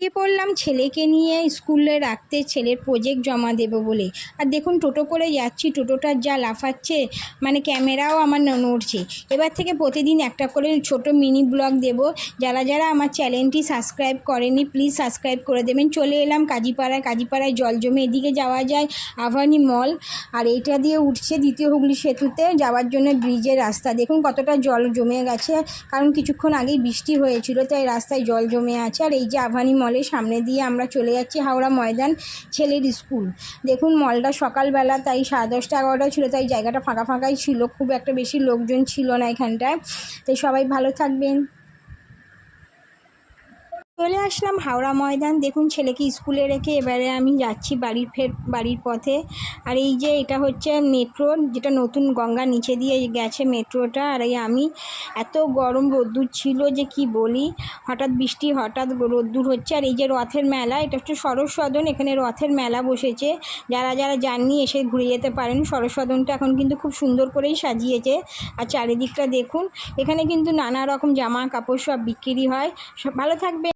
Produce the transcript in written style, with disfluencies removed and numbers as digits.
পড়লাম ছেলেকে নিয়ে স্কুলে রাখতে, ছেলের প্রজেক্ট জমা দেবো বলে। আর দেখুন টোটো করে যাচ্ছি, টোটোটার যা লাফাচ্ছে, মানে ক্যামেরাও আমার নড়ছে। এবার থেকে প্রতিদিন একটা করে ছোট মিনি ব্লগ দেব। যারা যারা আমার চ্যানেলটি সাবস্ক্রাইব করেনি প্লিজ সাবস্ক্রাইব করে দেবেন। চলে এলাম কাজীপাড়ায় জল জমে, এদিকে যাওয়া যায় আভানি মল, আর এইটা দিয়ে উঠছে দ্বিতীয় হুগলি সেতুতে যাওয়ার জন্য ব্রিজের রাস্তা। দেখুন কতটা জল জমে গেছে, কারণ কিছুক্ষণ আগেই বৃষ্টি হয়েছিল, তাই রাস্তায় জল জমে আছে। আর এই যে আভানি মলের সামনে দিয়ে আমরা চলে যাচ্ছি হাওড়া ময়দান, ছেলের স্কুল। দেখুন মলটা সকালবেলা, তাই 10:30-11টা ছিল, তাই জায়গাটা ফাঁকা ফাঁকাই ছিল, খুব একটা বেশি লোকজন ছিল না এখানটায়। তাই সবাই ভালো থাকবেন। চলে আসলাম হাওড়া ময়দান। দেখুন ছেলেকে স্কুলে রেখে এবারে আমি যাচ্ছি বাড়ির পথে। আর এই যে এটা হচ্ছে মেট্রো, যেটা নতুন গঙ্গার নিচে দিয়ে গেছে মেট্রোটা। আর এই আমি এত গরম রোদ্দুর ছিল যে কি বলি, হঠাৎ বৃষ্টি হঠাৎ রোদ্দুর হচ্ছে। আর এই যে রথের মেলা, এটা হচ্ছে সরস সদন, এখানে রথের মেলা বসেছে। যারা যারা যাননি এসে ঘুরে যেতে পারেন। সরস সদনটা এখন কিন্তু খুব সুন্দর করেই সাজিয়েছে। আর চারিদিকটা দেখুন, এখানে কিন্তু নানা রকম জামা কাপড় সব বিক্রি হয়। সব ভালো থাকবে।